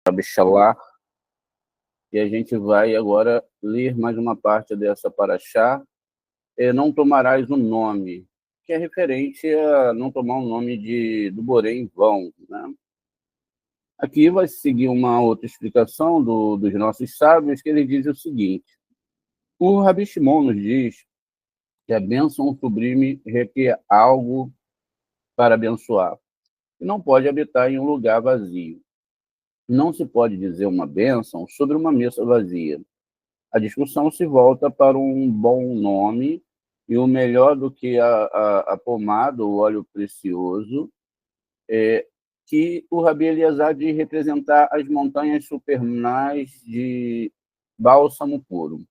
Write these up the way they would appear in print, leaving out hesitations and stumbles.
Abshalá, e a gente vai agora ler mais uma parte dessa paraxá. Não tomarás o nome, que é referente a não tomar o nome do Boré em vão, né? Aqui vai seguir uma outra explicação dos nossos sábios, que ele diz o seguinte: o Rabi Shimon nos diz que a bênção sublime requer algo para abençoar, e não pode habitar em um lugar vazio. Não se pode dizer uma bênção sobre uma mesa vazia. A discussão se volta para um bom nome, e o melhor do que a pomada, o óleo precioso, que o Rabi Eliezer diz representar as montanhas supernais de bálsamo puro.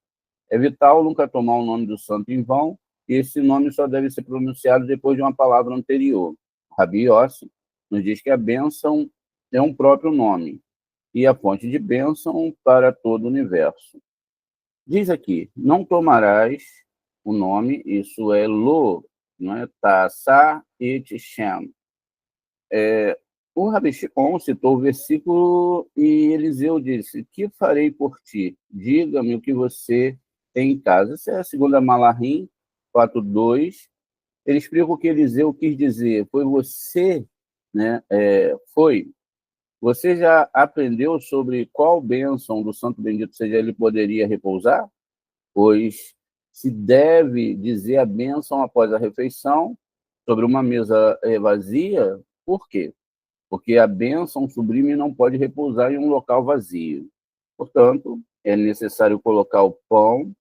É vital nunca tomar o nome do santo em vão, e esse nome só deve ser pronunciado depois de uma palavra anterior. Rabi Yossi nos diz que a bênção é um próprio nome, e a fonte de bênção para todo o universo. Diz aqui, não tomarás o nome, isso é Lo, não é? Tassá et Shem. O Rabi Shimon citou o versículo e Eliseu disse: que farei por ti? Diga-me o que você tem em casa. Isso é a segunda Malahim 4:2. Ele explica o que Eliseu quis dizer. Foi você, né? Você já aprendeu sobre qual bênção do Santo Bendito seja ele poderia repousar? Pois se deve dizer a bênção após a refeição sobre uma mesa vazia. Por quê? Porque a bênção sublime não pode repousar em um local vazio. Portanto, é necessário colocar o pão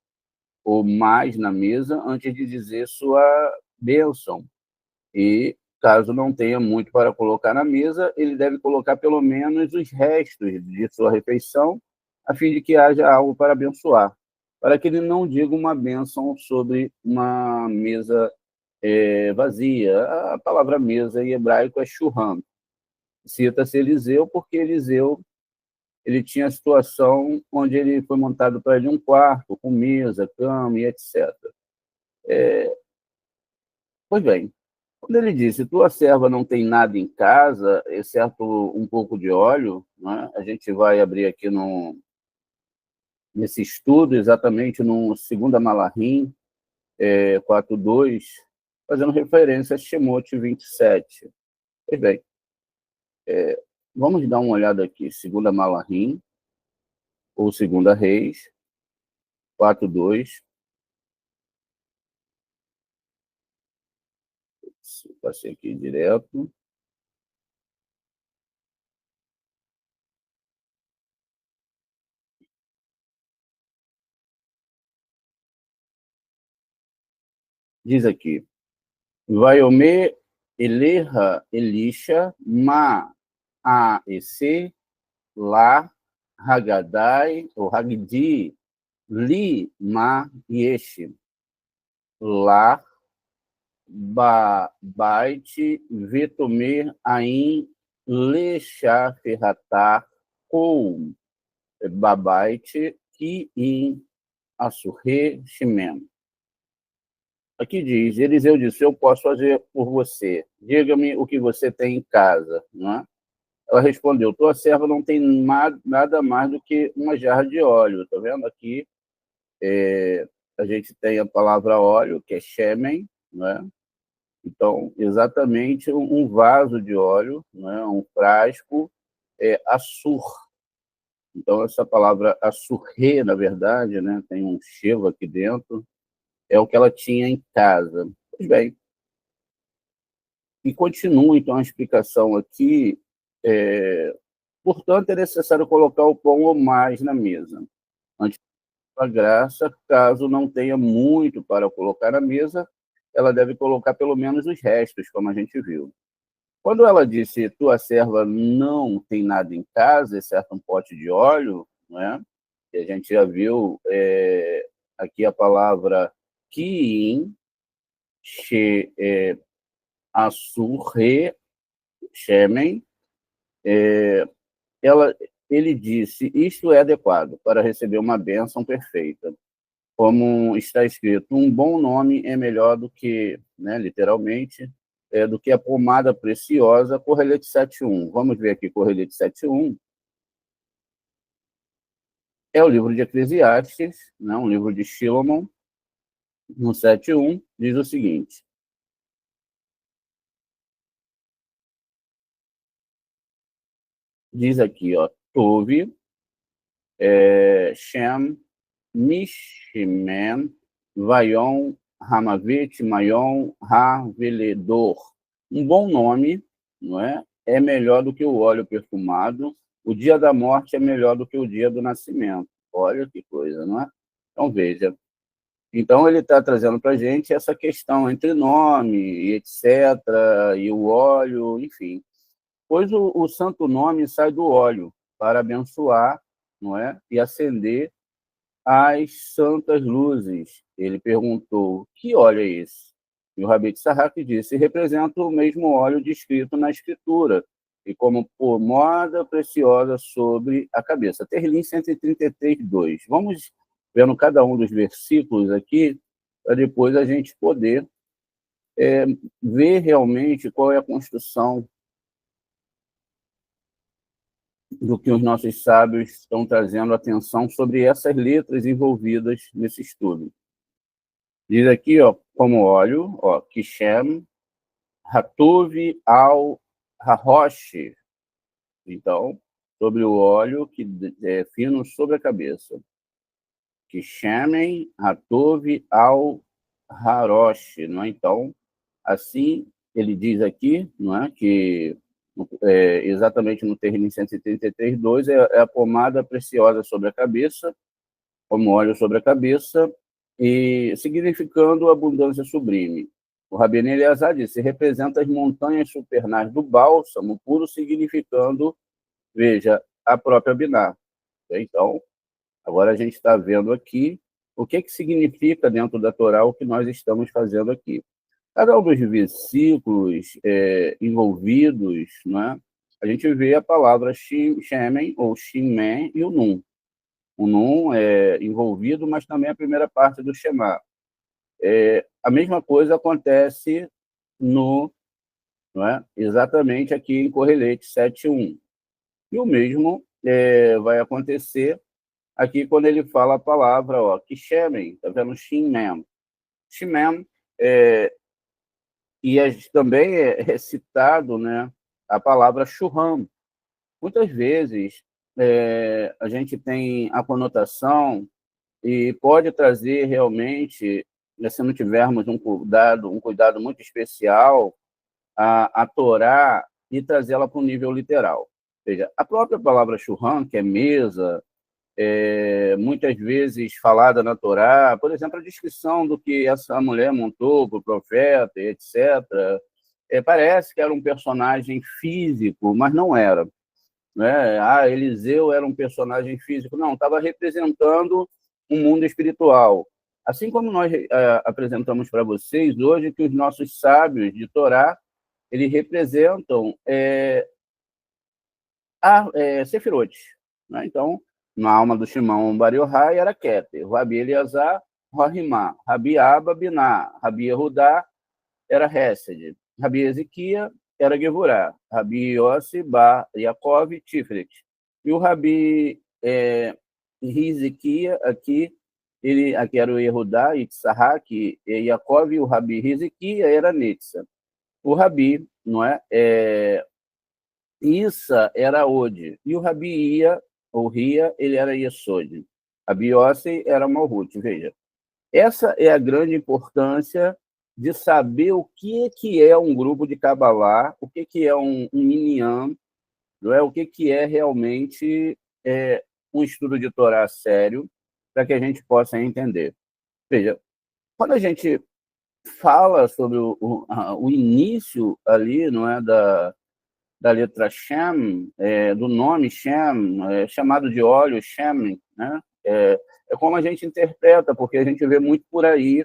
ou mais na mesa antes de dizer sua bênção. E, caso não tenha muito para colocar na mesa, ele deve colocar pelo menos os restos de sua refeição, a fim de que haja algo para abençoar, para que ele não diga uma bênção sobre uma mesa vazia. A palavra mesa em hebraico é shulhan. Cita-se Eliseu porque Eliseu ele tinha a situação onde ele foi montado para ele um quarto, com mesa, cama e etc. Pois bem, quando ele disse, tua serva não tem nada em casa, exceto um pouco de óleo, né? A gente vai abrir aqui nesse estudo, exatamente no 2 Malahim 4:2, fazendo referência a Shemot 27. Pois bem, vamos dar uma olhada aqui, 2 Malahim, ou 2 Reis, 4:2. Passei aqui direto. Diz aqui, Vaiomer Eleha Elisha Ma A Esse La Hagadai ou Hagdi Li Ma Yesh La Bait Vetomer Ain Lecha Ferratar Kou Babait Ki In Assurre Shimem. Aqui diz, Eliseu disse, eu posso fazer por você. Diga-me o que você tem em casa. Não é? Ela respondeu, tua serva não tem nada mais do que uma jarra de óleo. Está vendo aqui? A gente tem a palavra óleo, que é shemen, não é? Então, exatamente um vaso de óleo, não é? Um frasco, assur. Então, essa palavra assurre, na verdade, né? Tem um chevo aqui dentro, é o que ela tinha em casa. Pois bem, E continua, então, a explicação aqui. Portanto, é necessário colocar o pão ou mais na mesa, antes da graça, caso não tenha muito para colocar na mesa, ela deve colocar pelo menos os restos, como a gente viu. Quando ela disse, tua serva não tem nada em casa, exceto um pote de óleo, né? E a gente já viu aqui a palavra kiin, she, assur, re, shemen, ela, ele disse, isto é adequado para receber uma bênção perfeita. Como está escrito, um bom nome é melhor do que, né, literalmente, do que a pomada preciosa, Correlete 7.1. Vamos ver aqui, Correlete 7.1. É o livro de Eclesiastes, né, um livro de Shilomon, no 7.1, diz o seguinte. Diz aqui, ó, Tove, Shem, Mishimen, Vayon, Hamavit, Mayon, Veledor. Um bom nome, não é? É melhor do que o óleo perfumado. O dia da morte é melhor do que o dia do nascimento. Olha que coisa, não é? Então, veja. Então, ele está trazendo para a gente essa questão entre nome, e etc., e o óleo, enfim. Pois o santo nome sai do óleo para abençoar, não é? E acender as santas luzes. Ele perguntou, que óleo é esse? E o Rabi Tzahak disse, representa o mesmo óleo descrito na Escritura, e como pomada preciosa sobre a cabeça. Terlim 133, 2. Vamos vendo cada um dos versículos aqui, para depois a gente poder ver realmente qual é a construção do que os nossos sábios estão trazendo atenção sobre essas letras envolvidas nesse estudo. Diz aqui, ó, como óleo, ó, Kishem, Hatuv al Harosh. Então, sobre o óleo que é fino sobre a cabeça. Kishem, Hatuv al Harosh, não é? Então, assim, ele diz aqui, não é, que exatamente no termo 133.2 é a pomada preciosa sobre a cabeça, como óleo sobre a cabeça, e significando abundância sublime. O Rabbeinu Eleazar disse, representa as montanhas supernais do bálsamo puro, significando, veja, a própria Biná. Então, agora a gente está vendo aqui o que significa dentro da Torá o que nós estamos fazendo aqui. Cada um dos versículos envolvidos, né, a gente vê a palavra Shemen ou Shimen e o Nun. O Nun é envolvido, mas também a primeira parte do Shema. A mesma coisa acontece não é, exatamente aqui em Correlete 7.1. E o mesmo vai acontecer aqui quando ele fala a palavra, ó, Kishemen, está vendo? Shimen. Shimen e também é recitado, né, a palavra Shuham. Muitas vezes a gente tem a conotação e pode trazer realmente, se não tivermos um cuidado muito especial, a Torá e trazê-la para o nível literal. Ou seja, a própria palavra Shuham, que é mesa, muitas vezes falada na Torá, por exemplo, a descrição do que essa mulher montou para o profeta, etc., parece que era um personagem físico, mas não era. Né? Eliseu era um personagem físico. Não, estava representando um mundo espiritual. Assim como nós apresentamos para vocês hoje que os nossos sábios de Torá, eles representam Sefirot. Né? Então, na alma do Shimon Bar Yochai era Keter, Rabi Eleazar, Rohimá, Rabi Abba, Biná, Rabi Yehudá era Hesed, Rabi Ezequia era Gevurá, Rabi Yossi, Bar Yaakov, Tiferet. E o Rabi Hizequia, aqui era o Yehudá, Itzahak, Yaakov, e o Rabi Hizequia era Netza. O Rabi, não é? Issa era Ode, e o Rabi Ia, ou Ria, ele era Yesod. Rabi Yossi era Malhut, veja. Essa é a grande importância de saber o que é um grupo de Kabbalah, o que é um minyan, não é? O que é realmente um estudo de Torá sério, para que a gente possa entender. Veja, quando a gente fala sobre o início ali, não é, da letra Shem, do nome Shem, chamado de óleo Shem, né? É como a gente interpreta, porque a gente vê muito por aí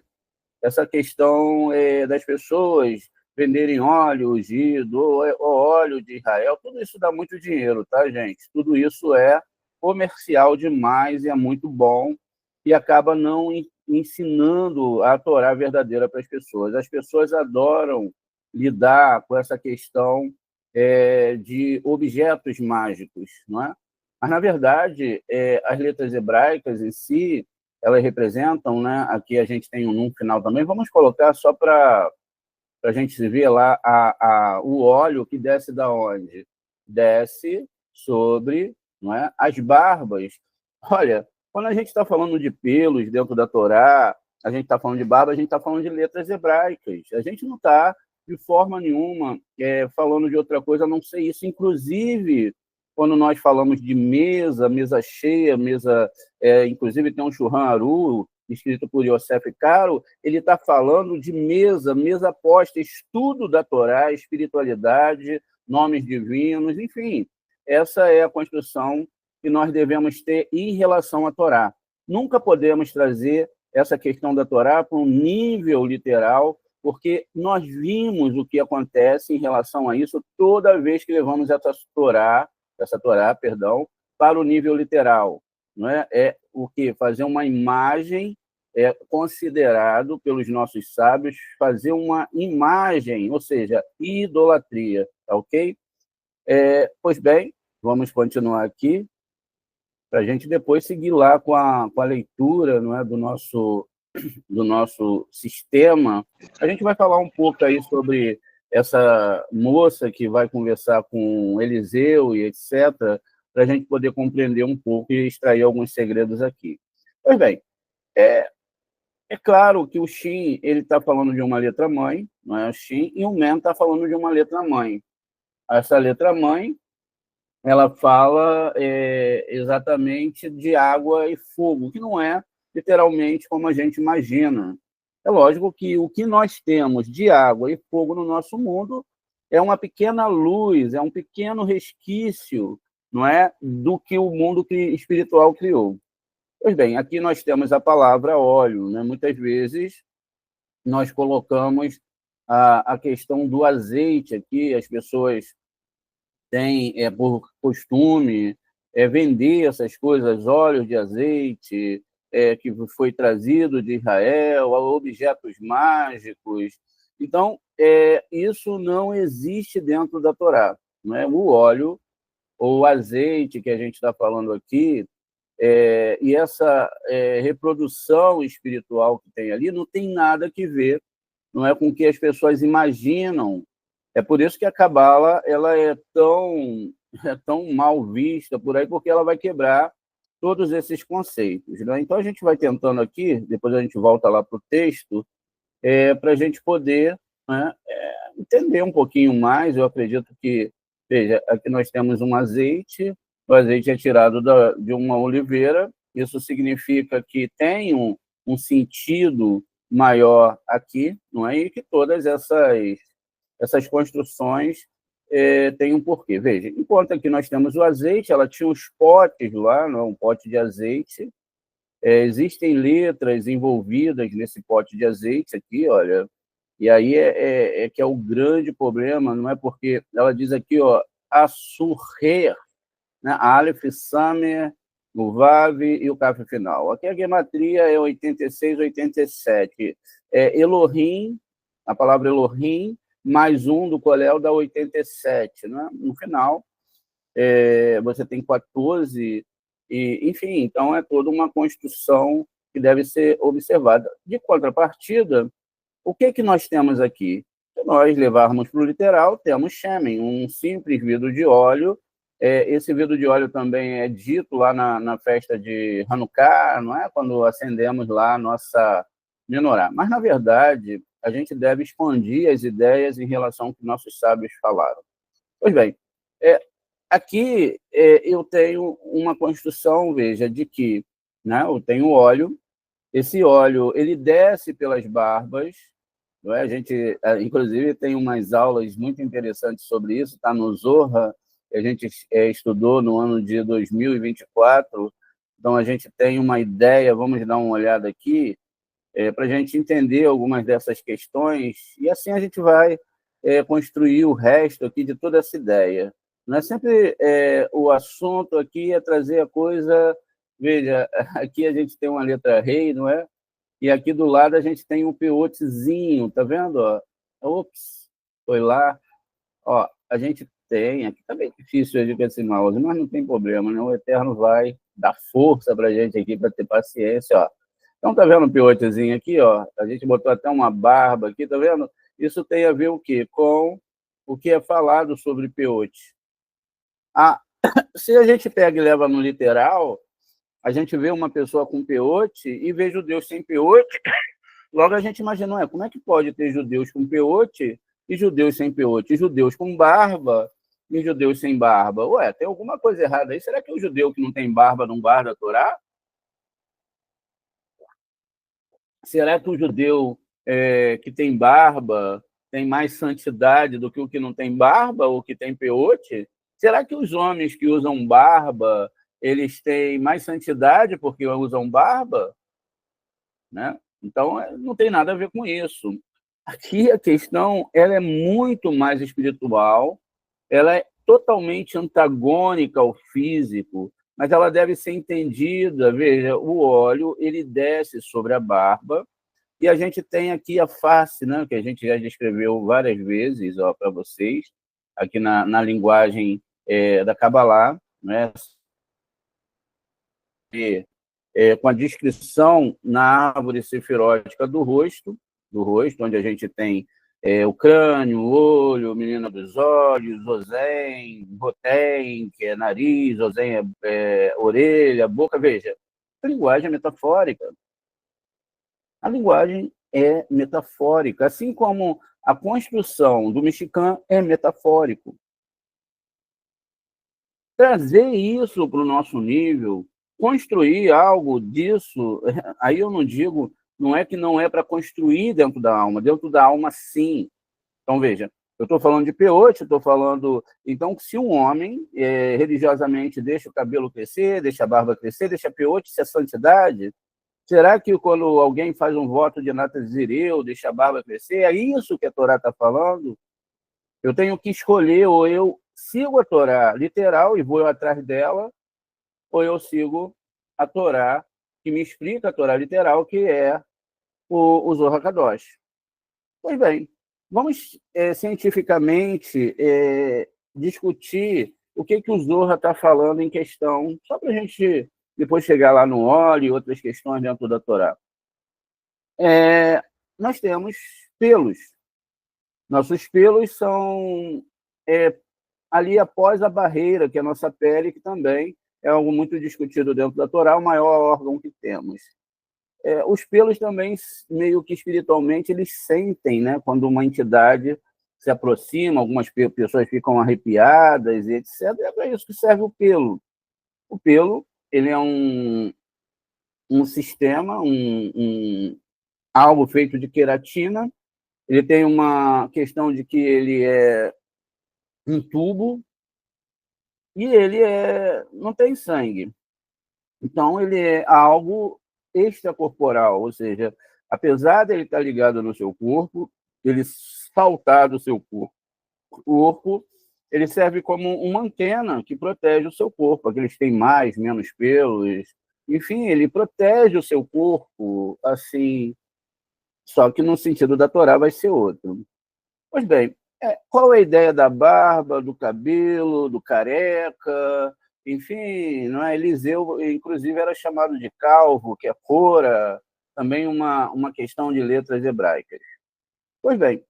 essa questão das pessoas venderem óleos do óleo de Israel. Tudo isso dá muito dinheiro, tá, gente? Tudo isso é comercial demais e é muito bom e acaba não ensinando a Torá verdadeira para as pessoas. As pessoas adoram lidar com essa questão de objetos mágicos, não é? Mas, na verdade, as letras hebraicas em si, elas representam, né? Aqui a gente tem um num final também. Vamos colocar só para a gente ver lá o óleo que desce da onde? Desce sobre, não é? As barbas. Olha, quando a gente está falando de pelos dentro da Torá, a gente está falando de barba, a gente está falando de letras hebraicas. A gente não está, de forma nenhuma, falando de outra coisa a não ser isso. Inclusive, quando nós falamos de mesa cheia, inclusive tem um Shulchan Aruch, escrito por Yosef Caro, ele está falando de mesa posta, estudo da Torá, espiritualidade, nomes divinos, enfim. Essa é a construção que nós devemos ter em relação à Torá. Nunca podemos trazer essa questão da Torá para um nível literal, porque nós vimos o que acontece em relação a isso toda vez que levamos essa Torá, para o nível literal. Não é? É o que? Fazer uma imagem considerado pelos nossos sábios fazer uma imagem, ou seja, idolatria, tá ok? Pois bem, vamos continuar aqui para a gente depois seguir lá com a leitura, não é, do nosso sistema. A gente vai falar um pouco aí sobre essa moça que vai conversar com Eliseu e etc., para a gente poder compreender um pouco e extrair alguns segredos aqui. Pois bem, é claro que o Shin ele está falando de uma letra mãe, não é o Shin, e o Men está falando de uma letra mãe. Essa letra mãe ela fala exatamente de água e fogo, que não é literalmente como a gente imagina. É lógico que o que nós temos de água e fogo no nosso mundo é uma pequena luz, é um pequeno resquício, não é, do que o mundo espiritual criou. Pois bem, aqui nós temos a palavra óleo, né? Muitas vezes nós colocamos a questão do azeite aqui, as pessoas têm por costume vender essas coisas, óleos de azeite, que foi trazido de Israel, objetos mágicos. Então, isso não existe dentro da Torá. Não é? O óleo ou o azeite que a gente está falando aqui, e essa reprodução espiritual que tem ali não tem nada que ver, não é, com o que as pessoas imaginam. É por isso que a Cabala ela é tão mal vista por aí, porque ela vai quebrar todos esses conceitos, né? Então a gente vai tentando aqui, depois a gente volta lá para o texto, para a gente poder, né, entender um pouquinho mais. Eu acredito que, veja, aqui nós temos um azeite, o azeite é tirado de uma oliveira, isso significa que tem um sentido maior aqui, não é? E que todas essas construções têm um porquê. Veja, enquanto aqui nós temos o azeite, ela tinha os potes lá, não é? Um pote de azeite, existem letras envolvidas nesse pote de azeite aqui, olha, e aí que é o grande problema, não é? Porque ela diz aqui, ó, Assurrer, né? Aleph, Samer, o Vav e o Kaf final. Aqui a gematria é 86, 87. Elohim, a palavra Elohim, mais um do Colel dá 87. Né? No final, você tem 14, enfim, então é toda uma construção que deve ser observada. De contrapartida, o que nós temos aqui? Se nós levarmos para o literal, temos Shemen, um simples vidro de óleo. Esse vidro de óleo também é dito lá na festa de Hanukkah, não é? Quando acendemos lá a nossa menorá. Mas, na verdade, a gente deve expandir as ideias em relação ao que nossos sábios falaram. Pois bem, aqui eu tenho uma construção, veja, de que, né, eu tenho óleo, esse óleo ele desce pelas barbas, não é? A gente, inclusive, tem umas aulas muito interessantes sobre isso, está no Zohar, que a gente estudou no ano de 2024, então a gente tem uma ideia, vamos dar uma olhada aqui, para a gente entender algumas dessas questões, e assim a gente vai construir o resto aqui de toda essa ideia. Não é sempre o assunto aqui é trazer a coisa... Veja, aqui a gente tem uma letra rei, não é? E aqui do lado a gente tem um peotezinho, tá vendo? Ó? Ops, foi lá. Ó, a gente tem... Aqui tá bem difícil hoje com esse mouse, mas não tem problema, né? O Eterno vai dar força para a gente aqui, para ter paciência, ó. Então, tá vendo o peotezinho aqui, ó? A gente botou até uma barba aqui, tá vendo? Isso tem a ver o quê? Com o que é falado sobre peote. Se a gente pega e leva no literal, a gente vê uma pessoa com peote e vê judeus sem peote, logo a gente imagina, como é que pode ter judeus com peote e judeus sem peote? Judeus com barba e judeus sem barba? Tem alguma coisa errada aí? Será que o judeu que não tem barba não guarda a Torá? Será que o judeu que tem barba tem mais santidade do que o que não tem barba ou que tem peote? Será que os homens que usam barba eles têm mais santidade porque usam barba? Né? Então, não tem nada a ver com isso. Aqui a questão ela é muito mais espiritual, ela é totalmente antagônica ao físico, mas ela deve ser entendida. Veja, o óleo ele desce sobre a barba, e a gente tem aqui a face, né, que a gente já descreveu várias vezes para vocês, aqui na linguagem da Kabbalah, né, com a descrição na árvore sefirótica do rosto, onde a gente tem o crânio, o olho, a menina dos olhos, Ozen, Rotem, que é nariz, Ozen é orelha, boca. Veja, a linguagem é metafórica. A linguagem é metafórica, assim como a construção do mexicano é metafórico. Trazer isso para o nosso nível, construir algo disso, aí eu não digo, não é que não é para construir dentro da alma sim. Então, veja, eu estou falando de peote, estou falando... Então, se um homem religiosamente deixa o cabelo crescer, deixa a barba crescer, deixa peote, isso é santidade? Será que quando alguém faz um voto de Nazireu, deixa a barba crescer, é isso que a Torá está falando? Eu tenho que escolher, ou eu sigo a Torá literal e vou atrás dela, ou eu sigo a Torá que me explica a Torá literal, que é o Zohar Kadosh. Pois bem, vamos cientificamente discutir o que o Zohar está falando em questão, só para a gente depois chegar lá no óleo e outras questões dentro da Torá. Nós temos pelos. Nossos pelos são ali após a barreira, que é a nossa pele, que também é algo muito discutido dentro da Torá, o maior órgão que temos. Os pelos também, meio que espiritualmente, eles sentem, né, quando uma entidade se aproxima, algumas pessoas ficam arrepiadas, e etc. É para isso que serve o pelo. O pelo ele é um sistema, algo feito de queratina. Ele tem uma questão de que ele é um tubo e ele não tem sangue. Então, ele é algo extracorporal, ou seja, apesar de ele estar ligado no seu corpo, ele saltar do seu corpo, ele serve como uma antena que protege o seu corpo. Aqueles têm mais, menos pelos, enfim, ele protege o seu corpo, assim, só que no sentido da Torá vai ser outro. Pois bem, qual é a ideia da barba, do cabelo, do careca? Enfim, não é? Eliseu, inclusive, era chamado de calvo, que é cora, também uma questão de letras hebraicas. Pois bem,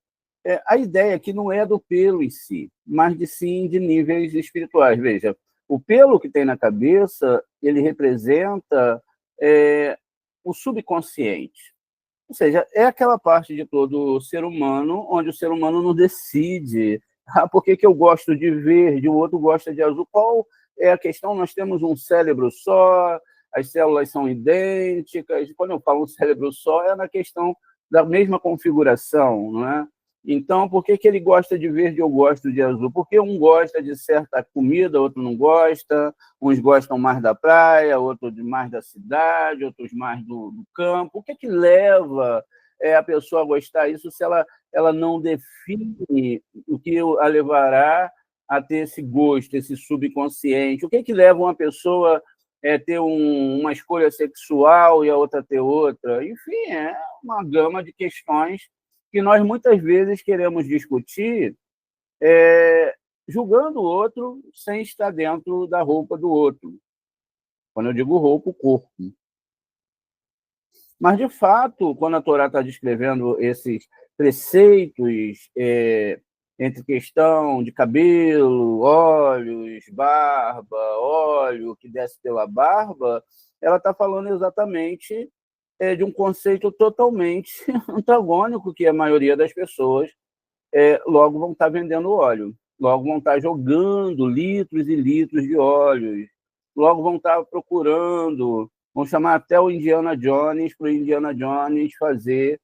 a ideia aqui não é do pelo em si, mas sim de níveis espirituais. Veja, o pelo que tem na cabeça, ele representa o subconsciente. Ou seja, é aquela parte de todo ser humano onde o ser humano não decide. Ah, por que eu gosto de verde, o outro gosta de azul? Qual é a questão? Nós temos um cérebro só, as células são idênticas. Quando eu falo um cérebro só, é na questão da mesma configuração, não é? Então, por que ele gosta de verde e eu gosto de azul? Porque um gosta de certa comida, outro não gosta, uns gostam mais da praia, outros mais da cidade, outros mais do campo. O que leva a pessoa a gostar disso se ela não define o que a levará a ter esse gosto, esse subconsciente? O que leva uma pessoa a ter uma escolha sexual e a outra ter outra? Enfim, é uma gama de questões que nós muitas vezes queremos discutir julgando o outro sem estar dentro da roupa do outro. Quando eu digo roupa, o corpo. Mas, de fato, quando a Torá está descrevendo esses preceitos entre questão de cabelo, olhos, barba, óleo que desce pela barba, ela está falando exatamente de um conceito totalmente antagônico que a maioria das pessoas logo vão estar vendendo óleo, logo vão estar jogando litros e litros de óleos, logo vão estar procurando, vão chamar até o Indiana Jones para o Indiana Jones fazer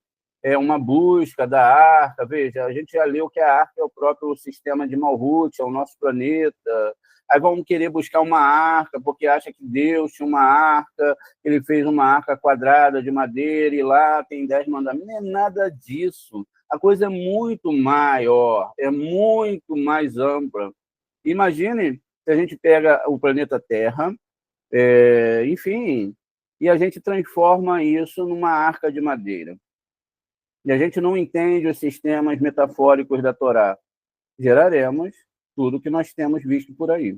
uma busca da arca. Veja, a gente já leu que a arca é o próprio sistema de Malhut, é o nosso planeta. Aí vão querer buscar uma arca, porque acha que Deus tinha uma arca, ele fez uma arca quadrada de madeira e lá tem 10 mandamentos. Não é nada disso. A coisa é muito maior, é muito mais ampla. Imagine se a gente pega o planeta Terra, enfim, e a gente transforma isso numa arca de madeira. E a gente não entende os sistemas metafóricos da Torá. Geraremos tudo que nós temos visto por aí.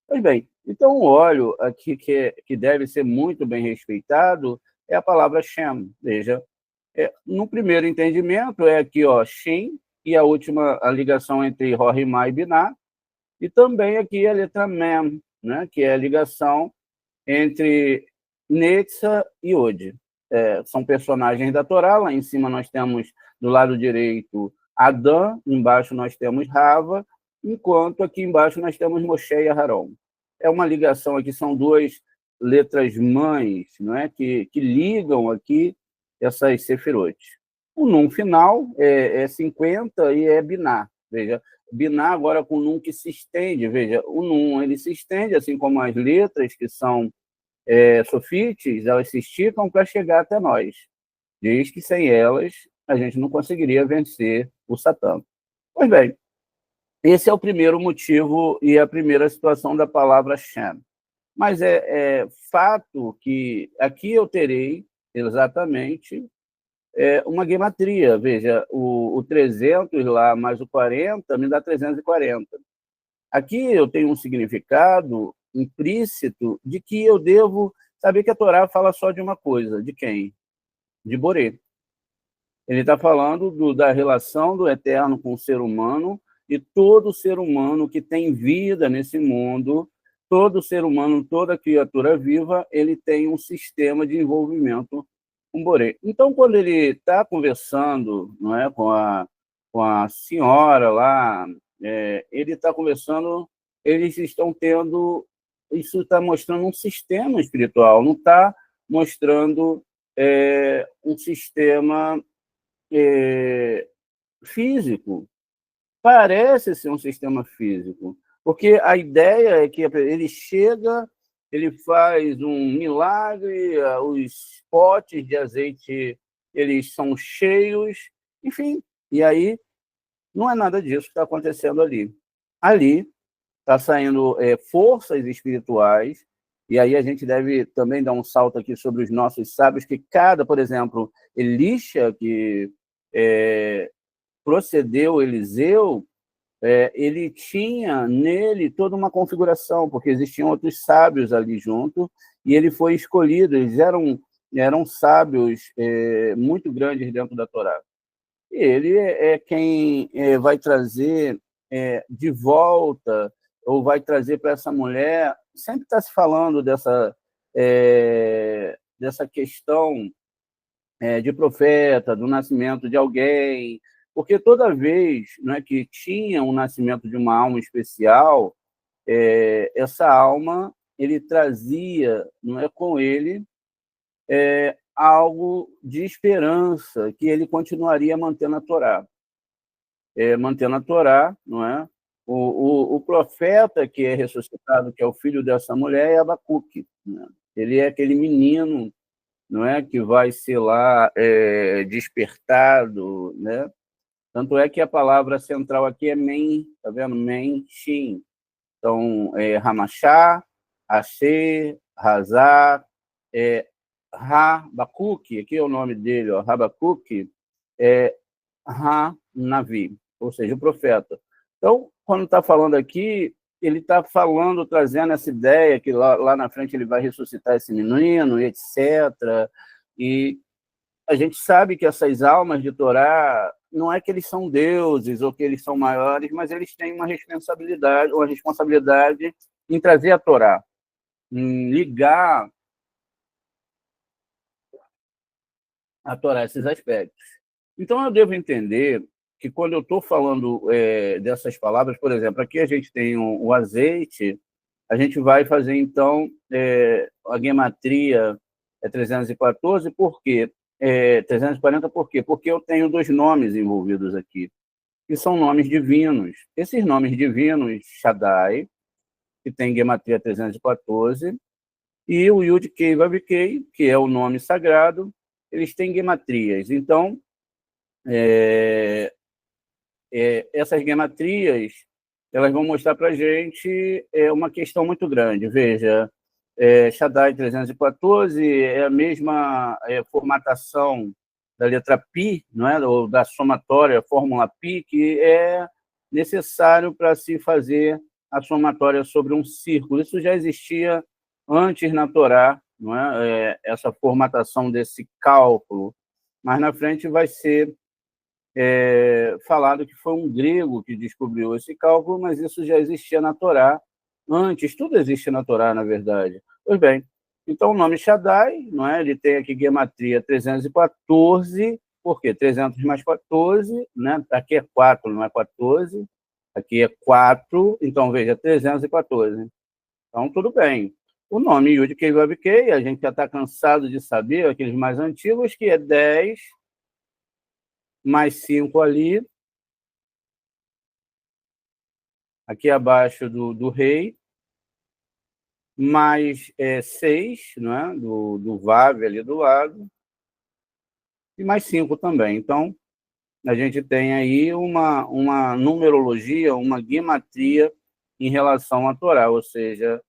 Pois bem, então o óleo aqui que deve ser muito bem respeitado é a palavra Shem. Veja, no primeiro entendimento é aqui, ó, Shin, e a última a ligação entre Rohimá e Binah, e também aqui a letra Mem, né, que é a ligação entre Netza e Od. São personagens da Torá. Lá em cima nós temos, do lado direito, Adão, embaixo nós temos Rava, enquanto aqui embaixo nós temos Moshe e Aharon. É uma ligação aqui, são duas letras mães, não é? que ligam aqui essas sefirot. O Num final é 50 e é Binah. Veja, Binah agora com Num que se estende. Veja, o Num ele se estende, assim como as letras que são sofites, elas se esticam para chegar até nós. Diz que sem elas a gente não conseguiria vencer o Satã. Pois bem, esse é o primeiro motivo e a primeira situação da palavra Shem. Mas é fato que aqui eu terei exatamente uma gematria. Veja, o 300 lá mais o 40 me dá 340. Aqui eu tenho um significado implícito de que eu devo saber que a Torá fala só de uma coisa. De quem? De Boré. Ele está falando da relação do Eterno com o ser humano, e todo ser humano que tem vida nesse mundo, todo ser humano, toda criatura viva, ele tem um sistema de envolvimento com Boré. Então, quando ele está conversando, não é, com a senhora lá, ele está conversando, eles estão tendo, isso está mostrando um sistema espiritual, não está mostrando um sistema físico. Parece ser um sistema físico, porque a ideia é que ele chega, ele faz um milagre, os potes de azeite eles são cheios, enfim, e aí não é nada disso que está acontecendo ali. Ali está saindo forças espirituais, e aí a gente deve também dar um salto aqui sobre os nossos sábios, que cada, por exemplo, Elisha, que procedeu Eliseu, ele tinha nele toda uma configuração, porque existiam outros sábios ali junto, e ele foi escolhido. Eles eram sábios muito grandes dentro da Torá. E ele é quem vai trazer de volta, ou vai trazer para essa mulher. Sempre está se falando dessa questão de profeta, do nascimento de alguém, porque toda vez, não é, que tinha um nascimento de uma alma especial, essa alma ele trazia, não é, com ele algo de esperança, que ele continuaria mantendo a Torá. Mantendo a Torá, não é? O profeta que é ressuscitado, que é o filho dessa mulher, é Abacuque. Né? Ele é aquele menino, não é, que vai ser lá despertado, né? Tanto é que a palavra central aqui é men, tá vendo? Men, shin. Então, Ramachá, Asher, Hazar, Habacuque, aqui é o nome dele, ó, Habacuque, é Ha-Navi, ou seja, o profeta. Então, quando está falando aqui, ele está falando, trazendo essa ideia que lá na frente ele vai ressuscitar esse menino, etc. E a gente sabe que essas almas de Torá, não é que eles são deuses ou que eles são maiores, mas eles têm uma responsabilidade em trazer a Torá, em ligar a Torá esses aspectos. Então, eu devo entender que quando eu estou falando dessas palavras, por exemplo, aqui a gente tem o azeite, a gente vai fazer, então, a gematria 314, por quê? 340, por quê? Porque eu tenho dois nomes envolvidos aqui, que são nomes divinos. Esses nomes divinos, Shaddai, que tem gematria 314, e o Yud-Kei Vav-Kei, que é o nome sagrado, eles têm gematrias. Então, essas gematrias, elas vão mostrar para a gente uma questão muito grande. Veja, Shaddai 314 é a mesma formatação da letra Pi, não é? Ou da somatória, fórmula Pi, que é necessário para se fazer a somatória sobre um círculo. Isso já existia antes na Torá, não é? Essa formatação desse cálculo, mas na frente vai ser falado que foi um grego que descobriu esse cálculo, mas isso já existia na Torá antes, tudo existe na Torá, na verdade. Pois bem, então o nome Shaddai, não é? Ele tem aqui gematria 314, por quê? 300 mais 14, né? Aqui é 4, não é 14, aqui é 4, então veja, 314. Então, tudo bem. O nome Yud-Kei Vav-Kei, a gente já está cansado de saber, aqueles mais antigos, que é 10 mais 5 ali, aqui abaixo do rei, mais 6, não é? do Vav ali do lado, e mais 5 também. Então, a gente tem aí uma numerologia, uma guimatria em relação à Torá, ou seja,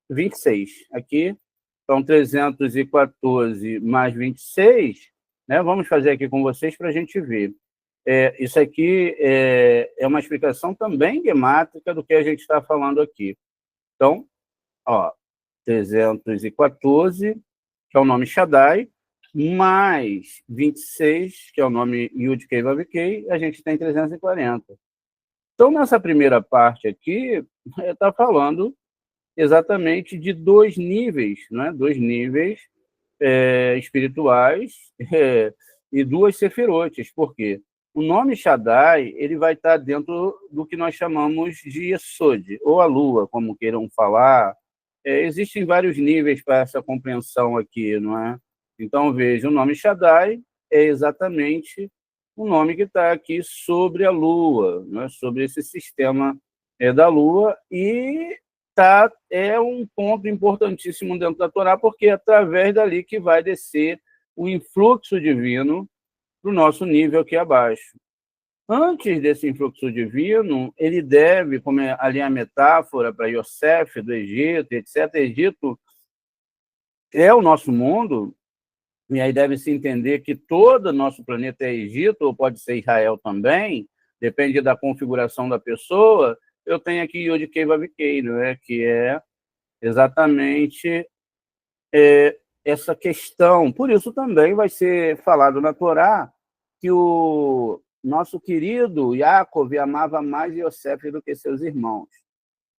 26. Aqui, então, 314 mais 26, né? Vamos fazer aqui com vocês para a gente ver. Isso aqui é uma explicação também gemátrica do que a gente está falando aqui. Então, ó, 314, que é o nome Shaddai, mais 26, que é o nome Yud-Kei Vav-Kei, a gente tem 340. Então, nessa primeira parte aqui, está falando exatamente de dois níveis, né? Dois níveis espirituais e duas sefirotes. Por quê? O nome Shaddai ele vai estar dentro do que nós chamamos de Yesod, ou a lua, como queiram falar. Existem vários níveis para essa compreensão aqui, não é? Então, veja, o nome Shaddai é exatamente o nome que está aqui sobre a lua, não é? Sobre esse sistema da lua, e é um ponto importantíssimo dentro da Torá, porque é através dali que vai descer o influxo divino para o nosso nível aqui abaixo. Antes desse influxo divino, ele deve, como é ali a metáfora para Yosef do Egito, etc. Egito é o nosso mundo, e aí deve-se entender que todo o nosso planeta é Egito, ou pode ser Israel também, depende da configuração da pessoa. Eu tenho aqui Yod-Kei Vav-Kei, né, que é exatamente essa questão. Por isso também vai ser falado na Torá que o nosso querido Yaakov amava mais Yosef do que seus irmãos.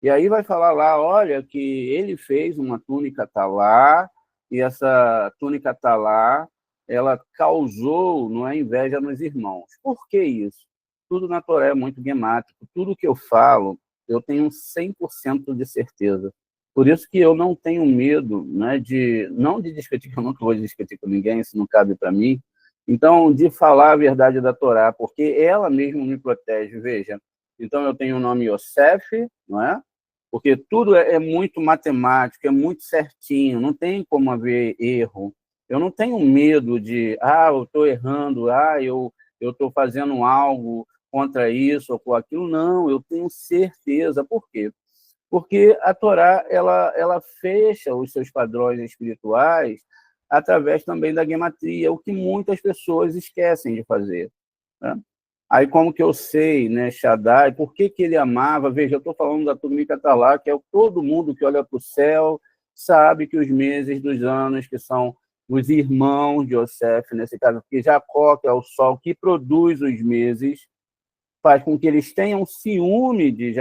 E aí vai falar lá, olha, que ele fez uma túnica talá, e essa túnica talá, ela causou, não é, inveja nos irmãos. Por que isso? Tudo na Torá é muito gemático. Tudo que eu falo, eu tenho 100% de certeza. Por isso que eu não tenho medo, né, não de discutir, que eu nunca vou discutir com ninguém, isso não cabe para mim. Então, de falar a verdade da Torá, porque ela mesmo me protege. Veja, então eu tenho o nome Yosef, não é? Porque tudo é muito matemático, é muito certinho, não tem como haver erro. Eu não tenho medo de, eu estou errando, eu estou fazendo algo contra isso ou com aquilo. Não, eu tenho certeza. Por quê? Porque a Torá ela fecha os seus padrões espirituais através também da gematria, o que muitas pessoas esquecem de fazer, né? Aí como que eu sei, né, Shaddai, por que ele amava? Veja, eu estou falando da túnica talá, que é todo mundo que olha para o céu sabe que os meses dos anos, que são os irmãos de Yosef, nesse caso, porque Jacó, que é o sol que produz os meses, faz com que eles tenham ciúme de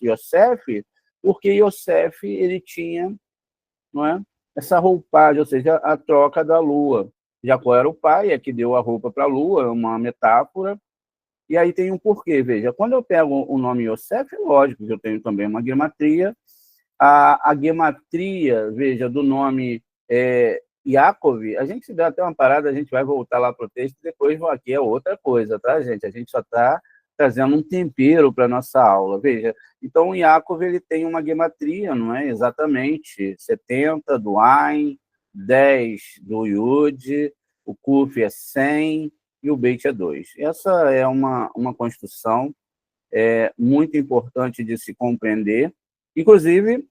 Yosef, porque Yosef ele tinha, não é, essa roupagem, ou seja, a troca da lua. Jacó era o pai, é que deu a roupa para a lua, é uma metáfora. E aí tem um porquê, veja, quando eu pego o nome Yosef, é lógico que eu tenho também uma gematria. A gematria, veja, do nome Yaakov, a gente se der até uma parada, a gente vai voltar lá para o texto, depois aqui é outra coisa, tá, gente? A gente só está trazendo um tempero para a nossa aula. Veja, então o Yaakov ele tem uma gematria, não é? Exatamente 70 do Ain, 10 do Yud, o Kuf é 100 e o Beit é 2. Essa é uma construção muito importante de se compreender. Inclusive,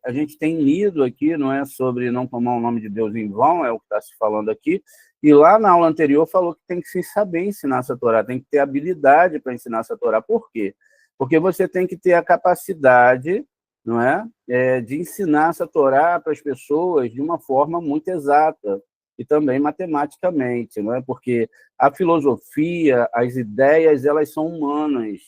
a gente tem lido aqui, não é, sobre não tomar o nome de Deus em vão, é o que está se falando aqui, e lá na aula anterior falou que tem que se saber ensinar essa Torá, tem que ter habilidade para ensinar essa Torá. Por quê? Porque você tem que ter a capacidade, não é, de ensinar essa Torá para as pessoas de uma forma muito exata e também matematicamente, não é? Porque a filosofia, as ideias, elas são humanas.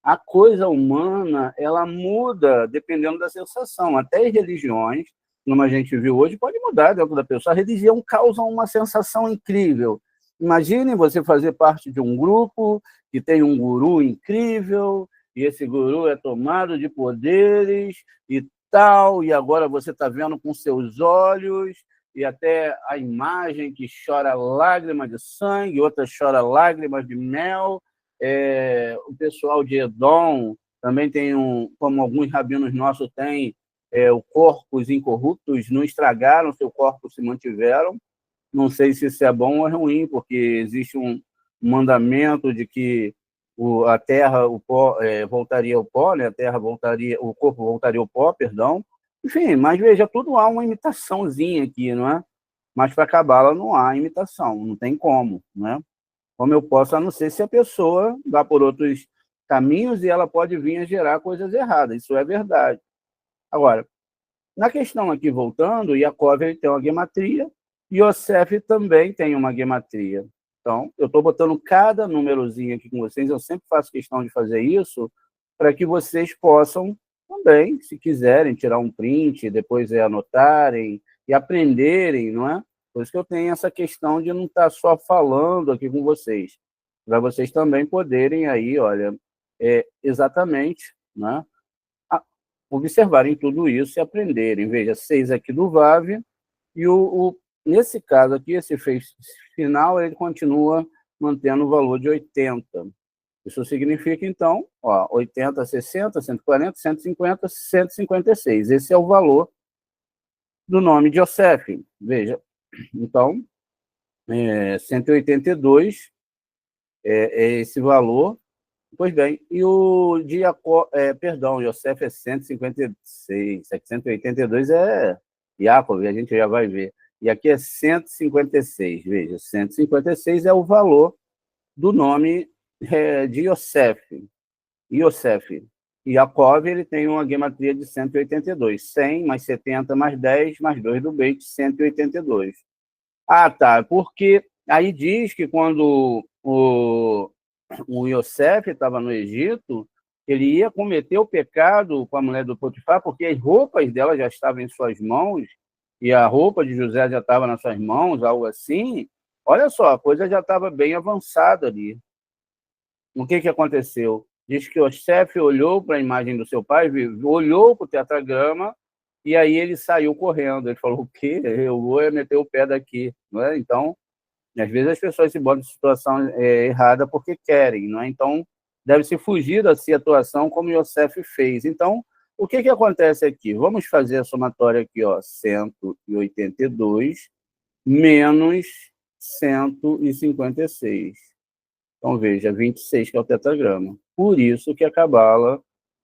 A coisa humana, ela muda dependendo da sensação. Até as religiões, como a gente viu hoje, pode mudar dentro da pessoa. A religião causa uma sensação incrível. Imagine você fazer parte de um grupo que tem um guru incrível, e esse guru é tomado de poderes e tal, e agora você está vendo com seus olhos, e até a imagem que chora lágrimas de sangue, outra chora lágrimas de mel. O pessoal de Edom também tem como alguns rabinos nossos têm, o corpos incorruptos, não estragaram, seu corpo se mantiveram. Não sei se isso é bom ou é ruim, porque existe um mandamento de que a terra, o pó, voltaria ao pó, né? A terra voltaria, o corpo voltaria ao pó, perdão. Enfim, mas veja, tudo há uma imitaçãozinha aqui, não é? Mas para Cabala não há imitação, não tem como, né? Como eu posso, a não ser se a pessoa vá por outros caminhos e ela pode vir a gerar coisas erradas, isso é verdade. Agora, na questão aqui, voltando, Yaakov ele tem uma gematria, e Yosef também tem uma gematria. Então, eu estou botando cada númerozinho aqui com vocês, eu sempre faço questão de fazer isso, para que vocês possam também, se quiserem, tirar um print, depois anotarem e aprenderem, não é? Por isso que eu tenho essa questão de não estar só falando aqui com vocês, para vocês também poderem aí, olha, exatamente, né, observarem tudo isso e aprenderem. Veja, 6 aqui do Vav, e nesse caso aqui, esse final, ele continua mantendo o valor de 80. Isso significa, então, 80, 60, 140, 150, 156. Esse é o valor do nome de Yosef. Veja, então, 182 é esse valor. Pois bem, e o de perdão, Yosef é 156, 182 é Yaakov, a gente já vai ver. E aqui é 156, veja, 156 é o valor do nome de Yosef. Yosef. E Yaakov, ele tem uma gematria de 182. 100 mais 70 mais 10 mais 2 do Beit, 182. Ah, tá, porque aí diz que quando o Yosef estava no Egito, ele ia cometer o pecado com a mulher do Potifar, porque as roupas dela já estavam em suas mãos, e a roupa de José já estava nas suas mãos, algo assim, olha só, a coisa já estava bem avançada ali. O que aconteceu? Diz que Yosef olhou para a imagem do seu pai, olhou para o tetragrama, e aí ele saiu correndo. Ele falou, o quê? Eu vou meter o pé daqui. Não é? Então, às vezes as pessoas se botam em situação errada porque querem. Não é? Então, deve-se fugir da situação como Yosef fez. Então, o que acontece aqui? Vamos fazer a somatória aqui, ó, 182 menos 156. Então, veja, 26, que é o tetragrama. Por isso que a Cabala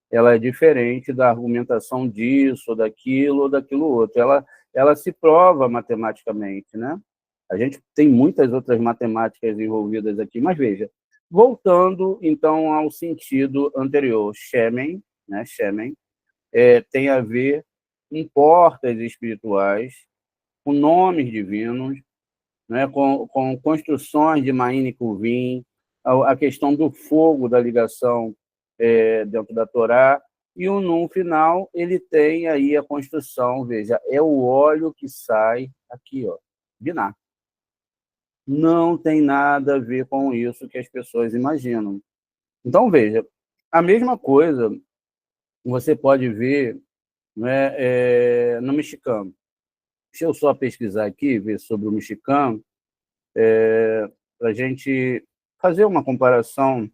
ela é diferente da argumentação disso, ou daquilo outro. Ela se prova matematicamente, né? A gente tem muitas outras matemáticas envolvidas aqui, mas veja, voltando então ao sentido anterior, Shemen, né? Shemen tem a ver com portas espirituais, com nomes divinos, né? com construções de Ma'in e Kuvim, a questão do fogo da ligação dentro da Torá, e o Nun final, ele tem aí a construção, veja, é o óleo que sai aqui, ó, Biná. Não tem nada a ver com isso que as pessoas imaginam. Então, veja, a mesma coisa você pode ver, né, no mexicano. Deixa eu só pesquisar aqui, ver sobre o mexicano, para a gente fazer uma comparação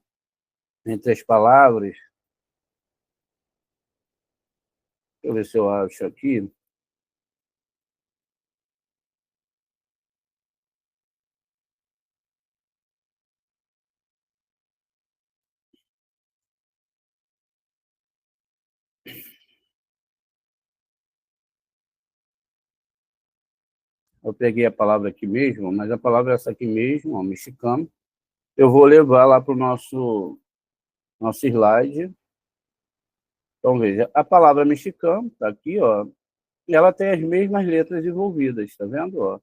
entre as palavras. Deixa eu ver se eu acho aqui. Eu peguei a palavra aqui mesmo, mas a palavra é essa aqui mesmo, ó, mexicano. Eu vou levar lá para o nosso slide. Então, veja, a palavra mexicano está aqui, ó, e ela tem as mesmas letras envolvidas, está vendo? Ó?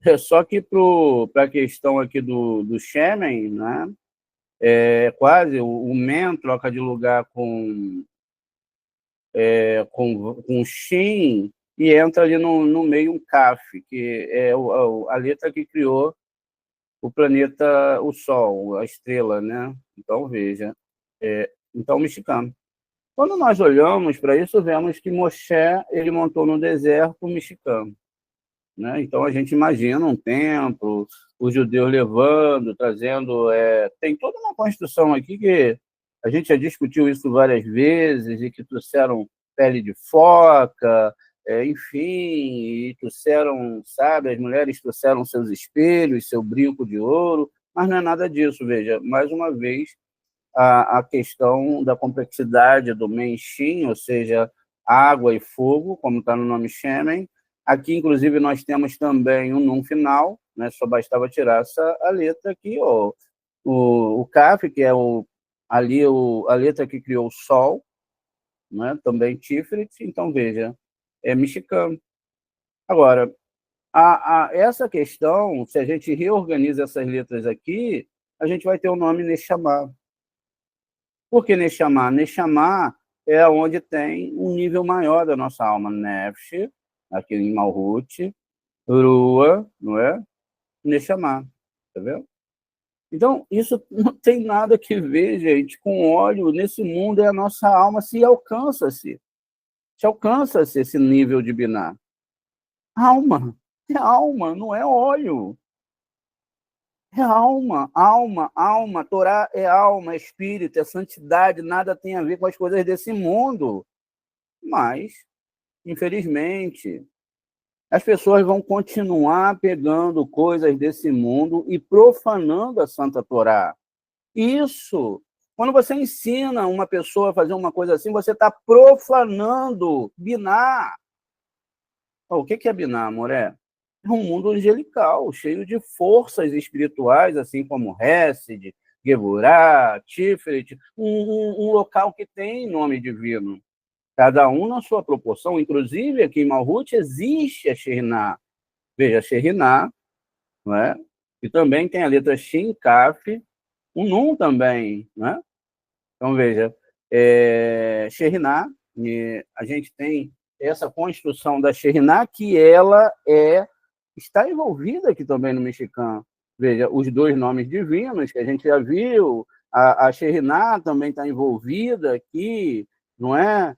É só que para a questão aqui do Shemen, né, quase o men troca de lugar com Shin e entra ali no meio um Kaf, que é a letra que criou o planeta, o Sol, a estrela, né? Então, veja, então, mexicano. Quando nós olhamos para isso, vemos que Moshe, ele montou no deserto mexicano, né? Então, a gente imagina um templo, os judeus levando, trazendo... tem toda uma construção aqui que a gente já discutiu isso várias vezes, e que trouxeram pele de foca, enfim, e trouxeram, sabe, as mulheres trouxeram seus espelhos, seu brinco de ouro, mas não é nada disso, veja, mais uma vez, a questão da complexidade do Menchim, ou seja, água e fogo, como está no nome Shemen. Aqui, inclusive, nós temos também um Nun final, né? Só bastava tirar a letra aqui, ó, o Kaf, que é a letra que criou o Sol, né? Também Tiferet, então veja, é mexicano. Agora, essa questão, se a gente reorganiza essas letras aqui, a gente vai ter o nome Neshama. Por que Neshama? Neshama é onde tem um nível maior da nossa alma. Nefesh, aqui em Malhut, Rua, não é? Neshama, tá vendo? Então, isso não tem nada que ver, gente, com óleo. Nesse mundo é a nossa alma, se alcança-se esse nível de biná. Alma, é alma, não é óleo. É alma, alma, alma. Torá é alma, é espírito, é santidade, nada tem a ver com as coisas desse mundo. Mas, infelizmente, as pessoas vão continuar pegando coisas desse mundo e profanando a Santa Torá. Isso, quando você ensina uma pessoa a fazer uma coisa assim, você está profanando Biná. O que é Biná, Moré? É um mundo angelical, cheio de forças espirituais, assim como Hesed, Geburá, Tiferet, um local que tem nome divino. Cada um na sua proporção, inclusive aqui em Malhut existe a Sheriná. Veja, a Sheriná, não é? E também tem a letra Shin, Kaf, um Nun também, né? Então, veja, Sheriná, a gente tem essa construção da Shekhinah, que ela está envolvida aqui também no mexicano. Veja, os dois nomes divinos que a gente já viu, a Shekhinah também está envolvida aqui, não é?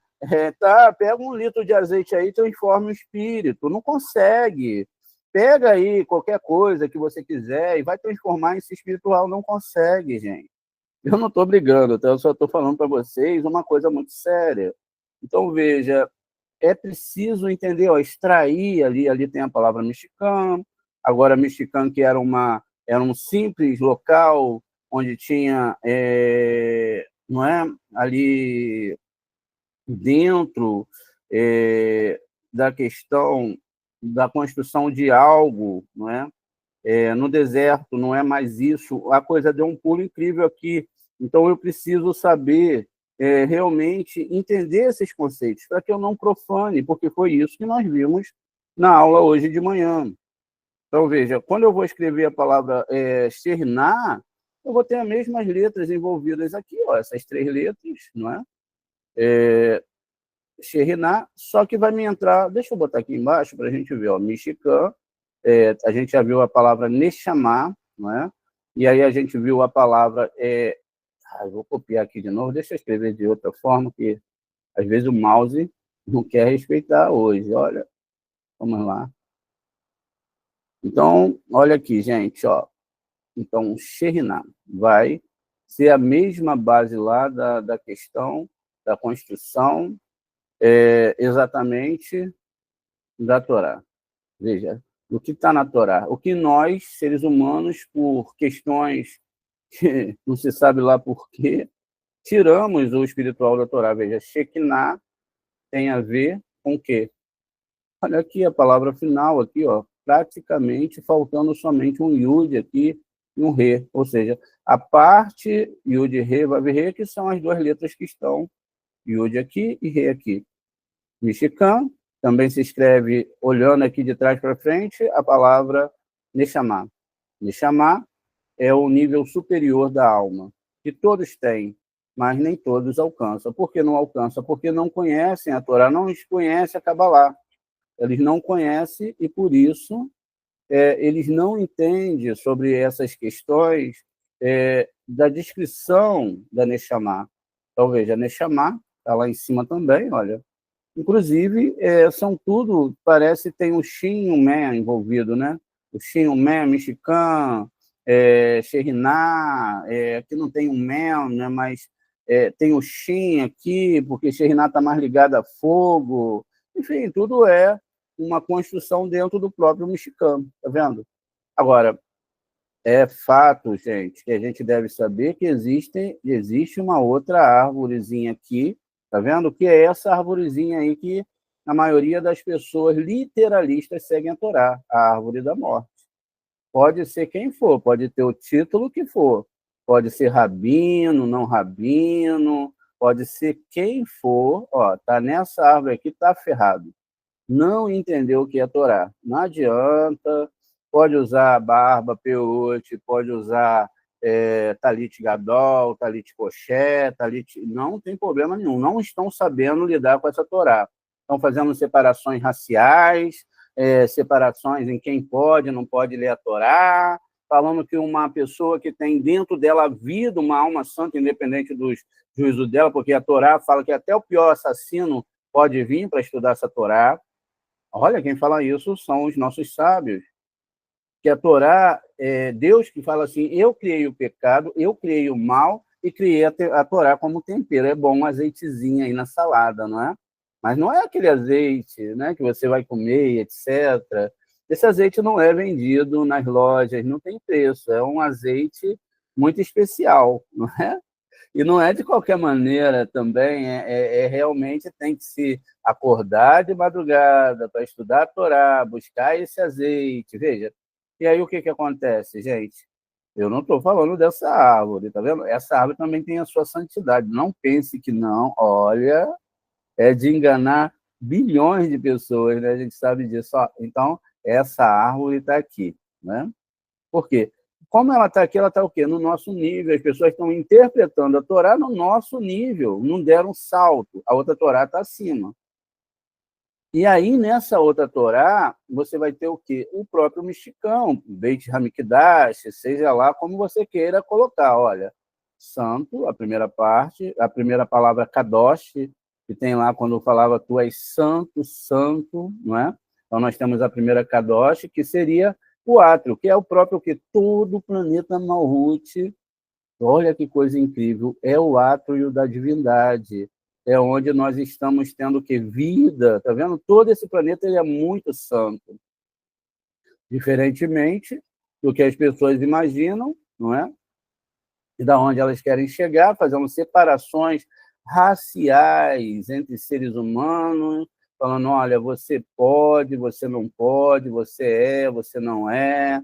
Pega 1 litro de azeite aí e transforma o espírito. Não consegue. Pega aí qualquer coisa que você quiser e vai transformar em si espiritual. Não consegue, gente. Eu não estou brigando, tá? Eu só estou falando para vocês uma coisa muito séria. Então, veja, é preciso entender, ó, extrair ali tem a palavra mexicano, agora mexicano que era um simples local onde tinha, não é, ali dentro da questão da construção de algo, não é? No deserto não é mais isso, a coisa deu um pulo incrível aqui, então eu preciso saber realmente entender esses conceitos, para que eu não profane, porque foi isso que nós vimos na aula hoje de manhã. Então, veja, quando eu vou escrever a palavra Shekhinah, eu vou ter as mesmas letras envolvidas aqui, ó, essas 3 letras, não é? Shekhinah, só que vai me entrar, deixa eu botar aqui embaixo para a gente ver, ó, Mexicano, a gente já viu a palavra Neshama, não é? E aí a gente viu a palavra... eu vou copiar aqui de novo, deixa eu escrever de outra forma, que às vezes o mouse não quer respeitar hoje. Olha, vamos lá. Então, olha aqui, gente, ó. Então, Shekhinah vai ser a mesma base lá da questão da construção, exatamente da Torá. Veja, o que está na Torá? O que nós, seres humanos, por questões que não se sabe lá por quê, tiramos o espiritual da Torá. Veja, Shekinah tem a ver com o quê? Olha aqui a palavra final, aqui, ó, praticamente faltando somente um Yud aqui e um Re. Ou seja, a parte Yud e Re, Vav e Re, que são as 2 letras que estão, Yud aqui e Re aqui. Mexicano também se escreve, olhando aqui de trás para frente, a palavra Neshama. Neshama é o nível superior da alma, que todos têm, mas nem todos alcançam. Por que não alcançam? Porque não conhecem a Torá, não conhecem a Kabbalah. Eles não conhecem e, por isso, eles não entendem sobre essas questões da descrição da Neshama. Então, veja, a Neshama está lá em cima também, olha. Inclusive, são tudo, parece que tem um Shin e um Men envolvido, né? O Shin, o Men, mexicano, Shekhinah, aqui não tem um Men, né? Mas tem o Shin aqui, porque Shekhinah está mais ligada a fogo. Enfim, tudo é uma construção dentro do próprio mexicano, tá vendo? Agora, é fato, gente, que a gente deve saber que existe uma outra árvorezinha aqui, tá vendo? Que é essa arvorezinha aí que a maioria das pessoas literalistas seguem a Torá, a árvore da morte. Pode ser quem for, pode ter o título que for, pode ser rabino, não rabino, pode ser quem for, ó, tá nessa árvore aqui, tá ferrado. Não entendeu o que é Torá. Não adianta, pode usar barba, peote, pode usar talit gadol, talit coché, não tem problema nenhum. Não estão sabendo lidar com essa Torá. Estão fazendo separações raciais, separações em quem pode, não pode ler a Torá, falando que uma pessoa que tem dentro dela a vida, uma alma santa, independente dos juízos dela, porque a Torá fala que até o pior assassino pode vir para estudar essa Torá. Olha, quem fala isso são os nossos sábios. Que a Torá é Deus que fala assim, eu criei o pecado, eu criei o mal e criei a Torá como tempero. É bom um azeitezinho aí na salada, não é? Mas não é aquele azeite, né, que você vai comer, etc. Esse azeite não é vendido nas lojas, não tem preço. É um azeite muito especial, não é? E não é de qualquer maneira também, realmente tem que se acordar de madrugada para estudar a Torá, buscar esse azeite, veja. E aí o que acontece, gente? Eu não estou falando dessa árvore, tá vendo? Essa árvore também tem a sua santidade. Não pense que não, olha, é de enganar bilhões de pessoas, né? A gente sabe disso. Ó, então, essa árvore está aqui, né? Por quê? Como ela está aqui, ela está o quê? No nosso nível. As pessoas estão interpretando a Torá no nosso nível, não deram um salto. A outra Torá está acima. E aí, nessa outra Torá, você vai ter o quê? O próprio mexicão, Beit Hamikdash, seja lá como você queira colocar. Olha, santo, a primeira parte, a primeira palavra Kadosh, que tem lá quando falava tu és santo, santo, não é? Então, nós temos a primeira Kadosh, que seria o átrio, que é o próprio que todo o planeta Malhut, olha que coisa incrível, é o átrio da divindade, é onde nós estamos tendo que vida, tá vendo? Todo esse planeta ele é muito santo, diferentemente do que as pessoas imaginam, não é? E da onde elas querem chegar, fazendo separações raciais entre seres humanos, falando, olha, você pode, você não pode, você não é,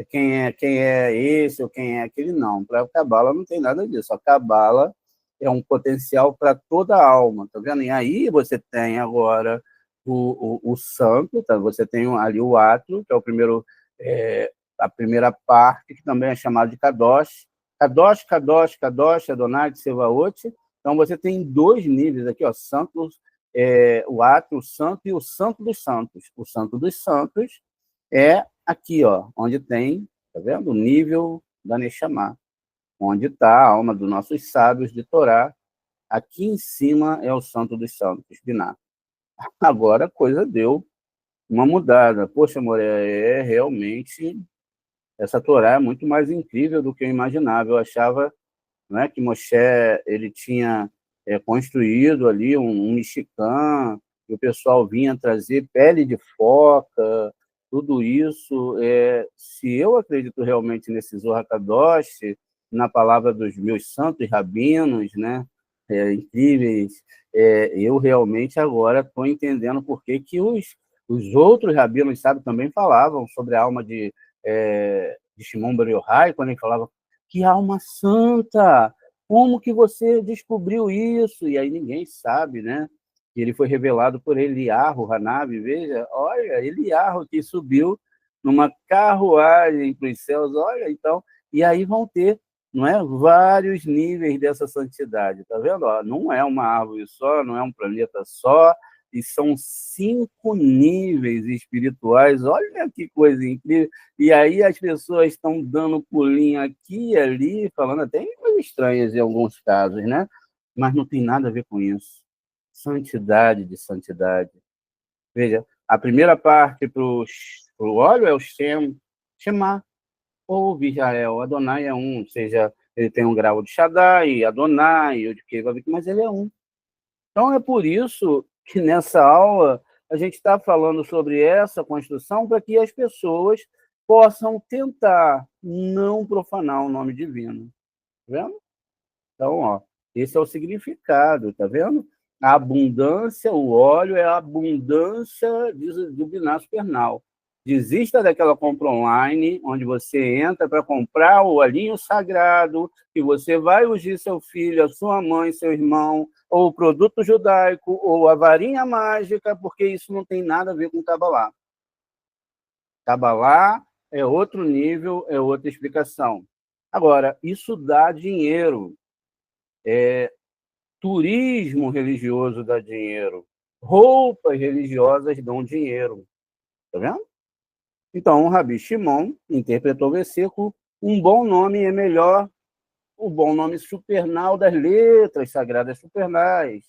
quem é esse ou quem é aquele, não. Para a Cabala não tem nada disso. A Cabala é um potencial para toda a alma, tá vendo? E aí você tem agora o santo, tá? Você tem ali o átrio, que é o primeiro, a primeira parte, que também é chamado de Kadosh, Kadosh, Kadosh, Kadosh, Adonai, Tsevaot. Então, você tem dois níveis aqui, ó, santos, o átrio, o santo e o santo dos santos. O santo dos santos é aqui, ó, onde tem, tá vendo? O nível da Neshama, onde está a alma dos nossos sábios de Torá. Aqui em cima é o santo dos santos, Biná. Agora a coisa deu uma mudada. Poxa, amor, realmente essa Torá é muito mais incrível do que eu imaginava. Eu achava, né, que Moshe ele tinha construído ali um mexicano, e o pessoal vinha trazer pele de foca, tudo isso. Se eu acredito realmente nesse Zohar Kadosh, na palavra dos meus santos rabinos, né, incríveis, eu realmente agora estou entendendo por que os outros rabinos, sabe, também falavam sobre a alma de Shimon Bar Yochai, quando ele falava que alma santa, como que você descobriu isso? E aí ninguém sabe, né? E ele foi revelado por Eliarro, Hanabi, veja, olha, Eliarro que subiu numa carruagem para os céus, olha, então, e aí vão ter, não é, vários níveis dessa santidade, tá vendo? Ó, não é uma árvore só, não é um planeta só, e são 5 níveis espirituais, olha que coisa incrível. E aí as pessoas estão dando pulinho aqui e ali, falando até em coisas estranhas em alguns casos, né? Mas não tem nada a ver com isso. Santidade de santidade. Veja, a primeira parte para o óleo é o Shem, Shema, ou Israel. Adonai é um, ou seja, ele tem um grau de Shaddai, Adonai, o de Kevavik, mas ele é um. Então é por isso que nessa aula a gente está falando sobre essa construção para que as pessoas possam tentar não profanar o nome divino. Tá vendo? Então, ó, esse é o significado, tá vendo? A abundância, o óleo é a abundância do binácio supernal. Desista daquela compra online, onde você entra para comprar o olhinho sagrado, que você vai ungir seu filho, a sua mãe, seu irmão, ou o produto judaico, ou a varinha mágica, porque isso não tem nada a ver com Kabbalah. Kabbalah é outro nível, é outra explicação. Agora, isso dá dinheiro. Turismo religioso dá dinheiro. Roupas religiosas dão dinheiro. Tá vendo? Então, o Rabi Shimon interpretou o versículo: um bom nome é melhor o bom nome supernal das letras sagradas supernais,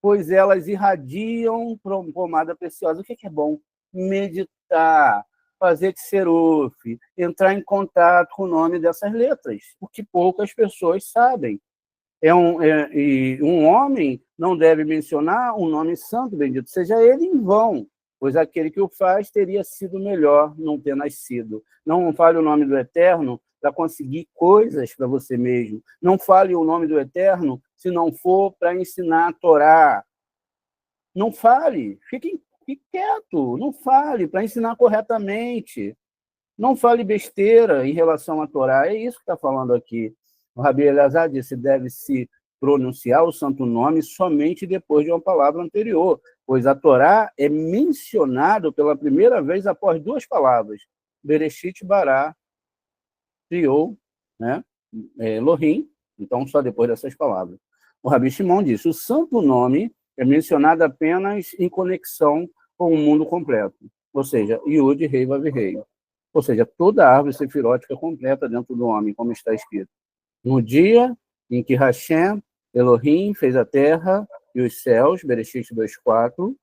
pois elas irradiam pomada preciosa. O que é bom? Meditar, fazer tseruf, entrar em contato com o nome dessas letras, o que poucas pessoas sabem. E um homem não deve mencionar um nome santo, bendito seja ele, em vão, pois aquele que o faz teria sido melhor não ter nascido. Não fale o nome do Eterno para conseguir coisas para você mesmo. Não fale o nome do Eterno se não for para ensinar a Torá. Não fale, fique quieto, não fale para ensinar corretamente. Não fale besteira em relação à Torá. É isso que está falando aqui. O Rabi Eleazar disse: deve-se pronunciar o santo nome somente depois de uma palavra anterior, pois a Torá é mencionado pela primeira vez após 2 palavras. Bereshit Bará, criou, né? Elohim, então só depois dessas palavras. O Rabi Shimon disse: o santo nome é mencionada apenas em conexão com o mundo completo, ou seja, Yud, Rei, Vav, Rei. Ou seja, toda a árvore sefirótica completa dentro do homem, como está escrito. No dia em que Hashem, Elohim, fez a terra e os céus, Bereshit 2:4,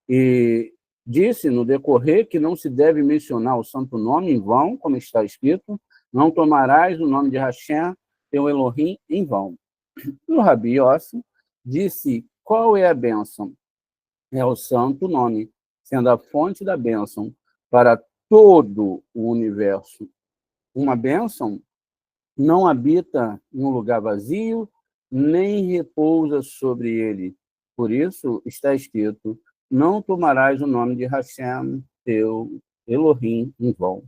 e disse no decorrer que não se deve mencionar o santo nome em vão, como está escrito, não tomarás o nome de Hashem, teu Elohim, em vão. E o Rabi Yossi disse, qual é a bênção? É o santo nome, sendo a fonte da bênção para todo o universo. Uma bênção não habita em um lugar vazio, nem repousa sobre ele. Por isso está escrito, não tomarás o nome de Hashem, teu Elohim, em vão.